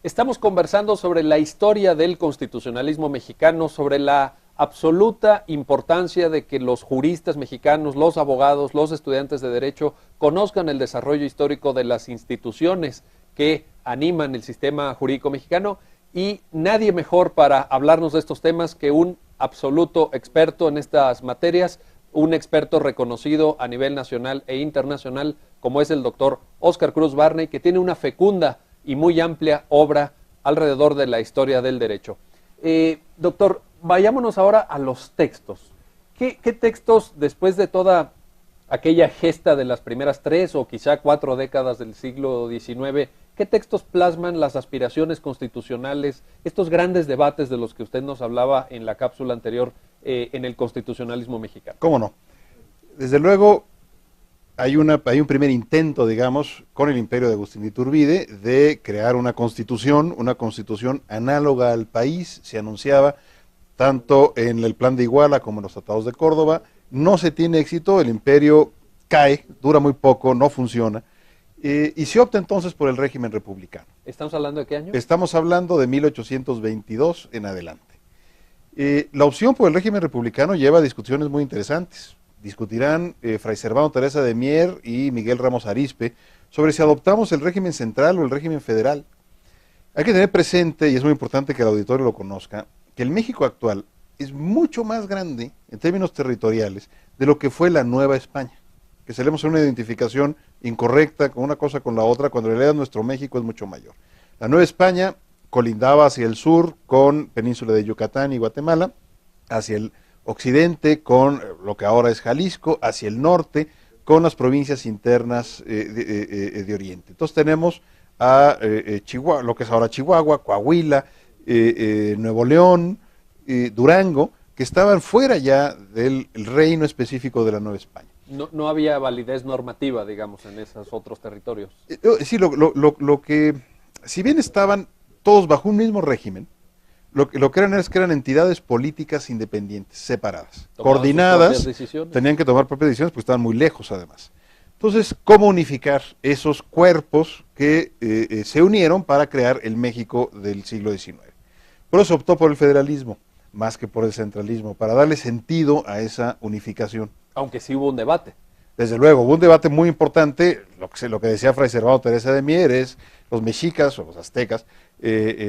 Estamos conversando sobre la historia del constitucionalismo mexicano, sobre la absoluta importancia de que los juristas mexicanos, los abogados, los estudiantes de derecho conozcan el desarrollo histórico de las instituciones que animan el sistema jurídico mexicano, y nadie mejor para hablarnos de estos temas que un absoluto experto en estas materias, un experto reconocido a nivel nacional e internacional, como es el doctor Óscar Cruz Varney, que tiene una fecunda y muy amplia obra alrededor de la historia del derecho. Doctor, vayámonos ahora a los textos. ¿Qué textos, después de toda aquella gesta de las primeras 3 o quizá 4 décadas del siglo XIX, qué textos plasman las aspiraciones constitucionales, estos grandes debates de los que usted nos hablaba en la cápsula anterior en el constitucionalismo mexicano? ¿Cómo no? Desde luego, hay un primer intento, digamos, con el imperio de Agustín de Iturbide, de crear una constitución análoga al país. Se anunciaba tanto en el Plan de Iguala como en los Tratados de Córdoba. No se tiene éxito, el imperio cae, dura muy poco, no funciona, y se opta entonces por el régimen republicano. ¿Estamos hablando de qué año? Estamos hablando de 1822 en adelante. La opción por el régimen republicano lleva a discusiones muy interesantes. Discutirán Fray Servando Teresa de Mier y Miguel Ramos Arizpe sobre si adoptamos el régimen central o el régimen federal. Hay que tener presente, y es muy importante que el auditorio lo conozca, que el México actual es mucho más grande en términos territoriales de lo que fue la Nueva España, que solemos hacer una identificación incorrecta con una cosa con la otra, cuando en realidad nuestro México es mucho mayor. La Nueva España colindaba hacia el sur con Península de Yucatán y Guatemala, hacia el occidente con lo que ahora es Jalisco, hacia el norte con las provincias internas de Oriente. Entonces tenemos a Chihuahua, lo que es ahora Chihuahua, Coahuila, Nuevo León, Durango, que estaban fuera ya del reino específico de la Nueva España. No había validez normativa, digamos, en esos otros territorios. Sí, lo que, si bien estaban todos bajo un mismo régimen, lo que eran es que eran entidades políticas independientes, separadas, coordinadas, tenían que tomar propias decisiones porque estaban muy lejos además. Entonces, ¿cómo unificar esos cuerpos que se unieron para crear el México del siglo XIX? Por eso optó por el federalismo, más que por el centralismo, para darle sentido a esa unificación. Aunque sí hubo un debate. Desde luego, hubo un debate muy importante, lo que decía Fray Servando Teresa de Mier es, los mexicas o los aztecas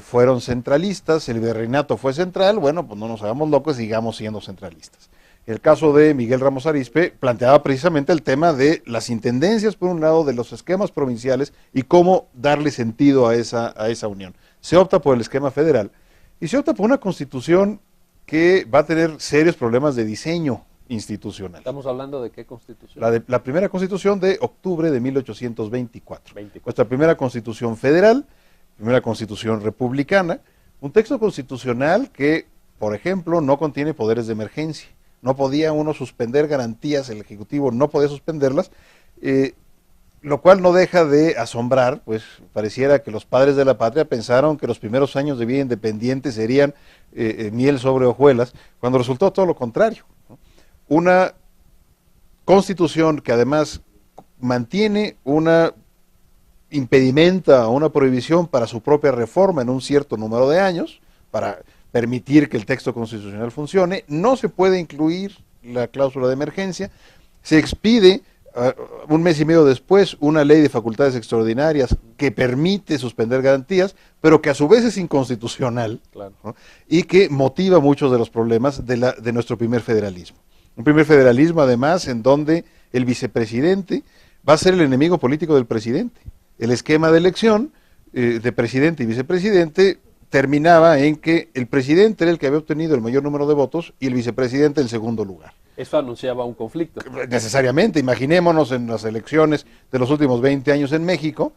fueron centralistas, el virreinato fue central, bueno, pues no nos hagamos locos, sigamos siendo centralistas. El caso de Miguel Ramos Arizpe planteaba precisamente el tema de las intendencias, por un lado, de los esquemas provinciales y cómo darle sentido a esa unión. Se opta por el esquema federal y se opta por una constitución que va a tener serios problemas de diseño institucional. ¿Estamos hablando de qué constitución? La primera constitución de octubre de 1824. Nuestra primera constitución federal, primera constitución republicana, un texto constitucional que, por ejemplo, no contiene poderes de emergencia. No podía uno suspender garantías, el Ejecutivo no podía suspenderlas, lo cual no deja de asombrar, pues pareciera que los padres de la patria pensaron que los primeros años de vida independiente serían miel sobre hojuelas, cuando resultó todo lo contrario. Una constitución que además mantiene una impedimenta o una prohibición para su propia reforma en un cierto número de años, para permitir que el texto constitucional funcione, no se puede incluir la cláusula de emergencia, se expide un mes y medio después una ley de facultades extraordinarias que permite suspender garantías, pero que a su vez es inconstitucional, claro, ¿no? Y que motiva muchos de los problemas de nuestro primer federalismo. Un primer federalismo, además, en donde el vicepresidente va a ser el enemigo político del presidente. El esquema de elección de presidente y vicepresidente terminaba en que el presidente era el que había obtenido el mayor número de votos y el vicepresidente el segundo lugar. Eso anunciaba un conflicto. Necesariamente, imaginémonos en las elecciones de los últimos 20 años en México,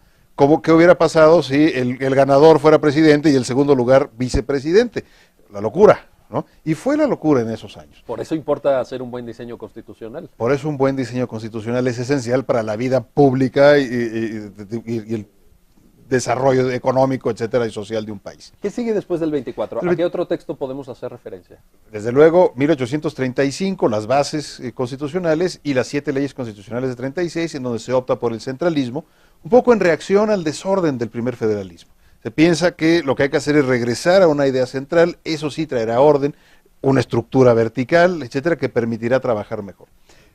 ¿qué hubiera pasado si el ganador fuera presidente y el segundo lugar vicepresidente? La locura, ¿no? Y fue la locura en esos años. Por eso importa hacer un buen diseño constitucional. Por eso un buen diseño constitucional es esencial para la vida pública y el desarrollo económico, etcétera, y social de un país. ¿Qué sigue después del 24? ¿A qué otro texto podemos hacer referencia? Desde luego, 1835, las bases constitucionales y las 7 leyes constitucionales de 36, en donde se opta por el centralismo, un poco en reacción al desorden del primer federalismo. Se piensa que lo que hay que hacer es regresar a una idea central, eso sí traerá orden, una estructura vertical, etcétera, que permitirá trabajar mejor.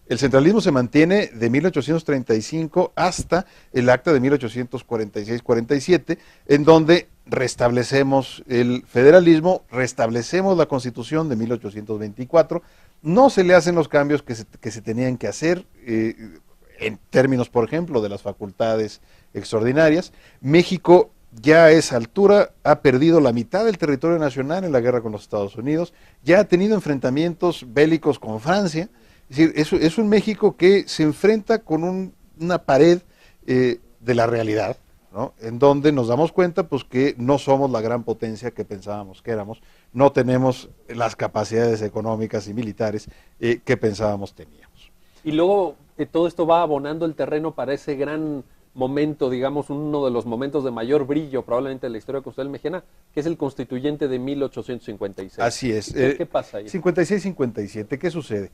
El centralismo se mantiene de 1835 hasta el acta de 1846-47, en donde restablecemos el federalismo, restablecemos la Constitución de 1824, no se le hacen los cambios que se tenían que hacer, en términos, por ejemplo, de las facultades extraordinarias. México ya a esa altura ha perdido la mitad del territorio nacional en la guerra con los Estados Unidos, ya ha tenido enfrentamientos bélicos con Francia. Es decir, es un México que se enfrenta con una pared de la realidad, ¿no? En donde nos damos cuenta pues que no somos la gran potencia que pensábamos que éramos, no tenemos las capacidades económicas y militares que pensábamos teníamos. Y luego todo esto va abonando el terreno para ese gran momento, digamos, uno de los momentos de mayor brillo probablemente de la historia constitucional mexicana, que es el constituyente de 1856. Así es. ¿Qué pasa ahí? 56-57, ¿qué sucede?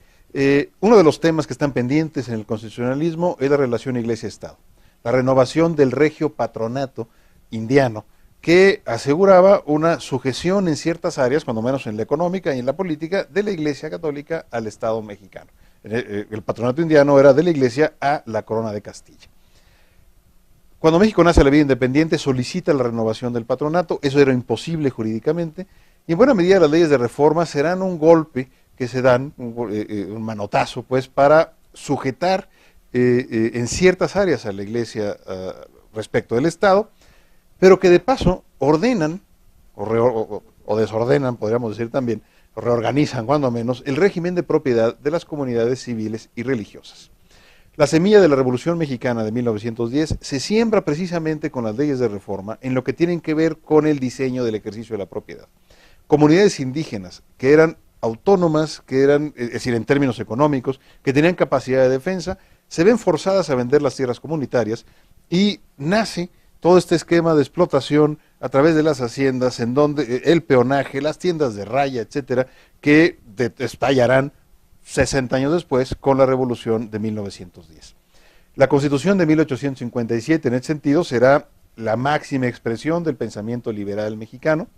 Uno de los temas que están pendientes en el constitucionalismo es la relación Iglesia-Estado. La renovación del regio patronato indiano, que aseguraba una sujeción en ciertas áreas, cuando menos en la económica y en la política, de la Iglesia católica al Estado mexicano. El patronato indiano era de la Iglesia a la Corona de Castilla. Cuando México nace a la vida independiente, solicita la renovación del patronato, eso era imposible jurídicamente, y en buena medida las leyes de reforma serán un golpe que se dan, un manotazo, pues, para sujetar en ciertas áreas a la Iglesia respecto del Estado, pero que de paso ordenan, o desordenan, podríamos decir también, o reorganizan, cuando menos, el régimen de propiedad de las comunidades civiles y religiosas. La semilla de la Revolución Mexicana de 1910 se siembra precisamente con las leyes de reforma en lo que tienen que ver con el diseño del ejercicio de la propiedad. Comunidades indígenas que eran autónomas, que eran, es decir, en términos económicos, que tenían capacidad de defensa, se ven forzadas a vender las tierras comunitarias y nace todo este esquema de explotación a través de las haciendas, en donde el peonaje, las tiendas de raya, etcétera, que estallarán 60 años después con la Revolución de 1910. La Constitución de 1857 en ese sentido será la máxima expresión del pensamiento liberal mexicano,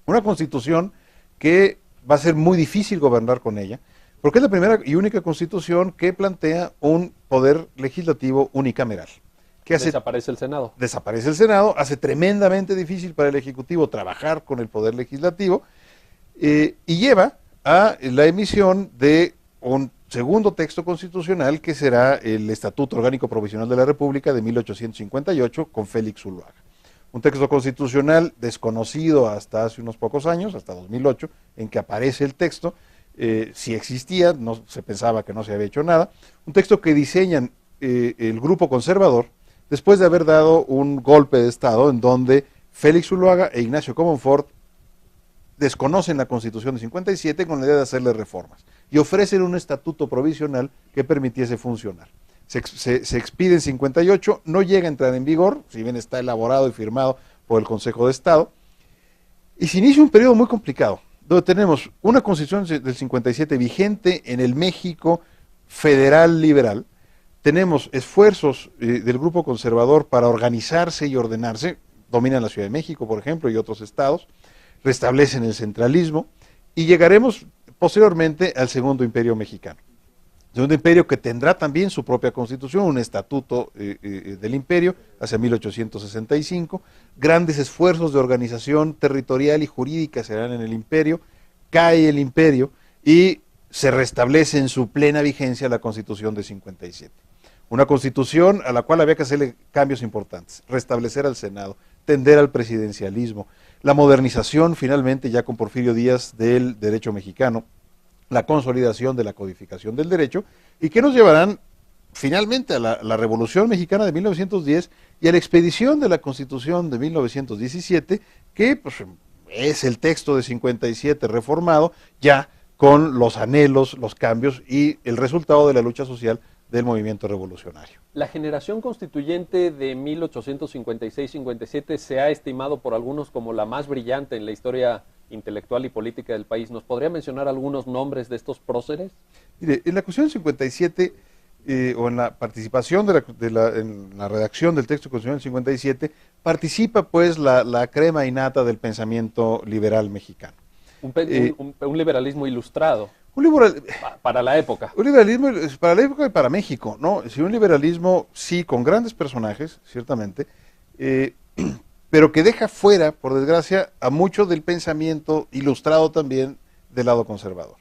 una Constitución que va a ser muy difícil gobernar con ella, porque es la primera y única Constitución que plantea un poder legislativo unicameral. Desaparece el Senado. Desaparece el Senado, hace tremendamente difícil para el Ejecutivo trabajar con el poder legislativo y lleva a la emisión de un segundo texto constitucional que será el Estatuto Orgánico Provisional de la República de 1858 con Félix Zuluaga. Un texto constitucional desconocido hasta hace unos pocos años, hasta 2008, en que aparece el texto, si existía, no, se pensaba que no se había hecho nada, un texto que diseñan el grupo conservador después de haber dado un golpe de Estado en donde Félix Zuluaga e Ignacio Comonfort desconocen la Constitución de 57 con la idea de hacerle reformas y ofrecen un estatuto provisional que permitiese funcionar. Se expide en 58, no llega a entrar en vigor, si bien está elaborado y firmado por el Consejo de Estado, y se inicia un periodo muy complicado, donde tenemos una Constitución del 57 vigente en el México federal liberal, tenemos esfuerzos del grupo conservador para organizarse y ordenarse, dominan la Ciudad de México, por ejemplo, y otros estados, restablecen el centralismo, y llegaremos posteriormente al Segundo Imperio Mexicano. Segundo Imperio que tendrá también su propia constitución, un estatuto del imperio hacia 1865, grandes esfuerzos de organización territorial y jurídica se dan en el imperio, cae el imperio y se restablece en su plena vigencia la Constitución de 57. Una constitución a la cual había que hacerle cambios importantes, restablecer al Senado, tender al presidencialismo, la modernización finalmente ya con Porfirio Díaz del derecho mexicano, la consolidación de la codificación del derecho, y que nos llevarán finalmente a la Revolución Mexicana de 1910 y a la expedición de la Constitución de 1917, que pues, es el texto de 57 reformado, ya con los anhelos, los cambios y el resultado de la lucha social del movimiento revolucionario. La generación constituyente de 1856-57 se ha estimado por algunos como la más brillante en la historia intelectual y política del país. ¿Nos podría mencionar algunos nombres de estos próceres? Mire, en la Constitución 57 o en la participación en la redacción del texto constitucional del 57, participa pues la crema innata del pensamiento liberal mexicano. Un liberalismo ilustrado Un liberal, para la época. Un liberalismo para la época y para México, ¿no? Sí, un liberalismo, sí, con grandes personajes, ciertamente, pero que deja fuera, por desgracia, a mucho del pensamiento ilustrado también del lado conservador.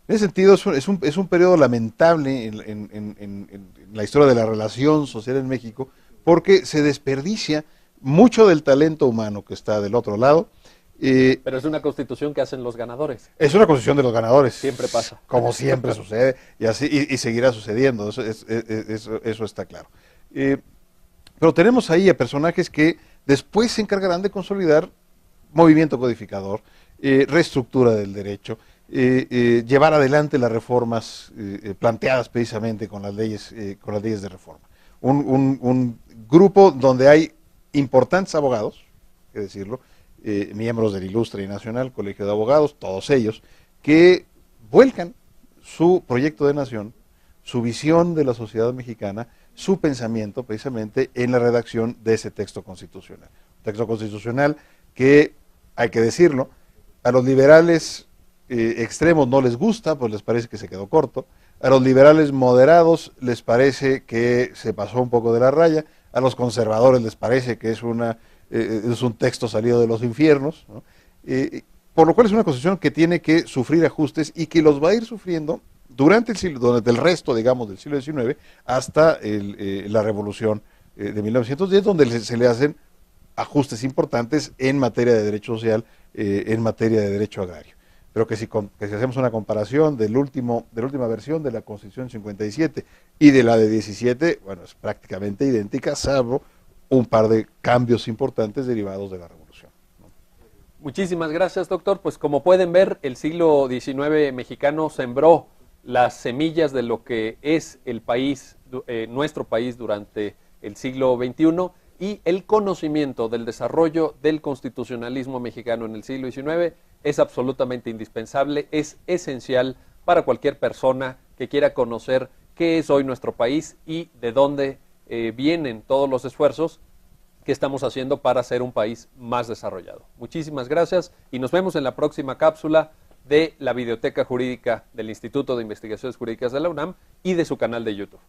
En ese sentido, es un periodo lamentable en la historia de la relación social en México, porque se desperdicia mucho del talento humano que está del otro lado. Pero es una constitución que hacen los ganadores. Es una constitución de los ganadores. Siempre pasa. Como siempre sucede, y así y seguirá sucediendo, eso está claro. Pero tenemos ahí a personajes que después se encargarán de consolidar movimiento codificador, reestructura del derecho, llevar adelante las reformas planteadas precisamente con las leyes de reforma. Un grupo donde hay importantes abogados, hay que decirlo, miembros del Ilustre y Nacional, Colegio de Abogados, todos ellos, que vuelcan su proyecto de nación, su visión de la sociedad mexicana, su pensamiento precisamente en la redacción de ese texto constitucional. Texto constitucional que, hay que decirlo, a los liberales extremos no les gusta, pues les parece que se quedó corto, a los liberales moderados les parece que se pasó un poco de la raya, a los conservadores les parece que es un texto salido de los infiernos, ¿no? Por lo cual es una constitución que tiene que sufrir ajustes y que los va a ir sufriendo durante el resto, digamos, del siglo XIX hasta la revolución de 1910, donde se le hacen ajustes importantes en materia de derecho social, en materia de derecho agrario. Pero que si hacemos una comparación de la última versión de la Constitución 57 y de la de 17, bueno, es prácticamente idéntica, salvo un par de cambios importantes derivados de la revolución, ¿no? Muchísimas gracias, doctor. Pues como pueden ver, el siglo XIX mexicano sembró las semillas de lo que es el país, nuestro país durante el siglo XXI, y el conocimiento del desarrollo del constitucionalismo mexicano en el siglo XIX es absolutamente indispensable, es esencial para cualquier persona que quiera conocer qué es hoy nuestro país y de dónde vienen todos los esfuerzos que estamos haciendo para ser un país más desarrollado. Muchísimas gracias y nos vemos en la próxima cápsula de la Videoteca Jurídica del Instituto de Investigaciones Jurídicas de la UNAM y de su canal de YouTube.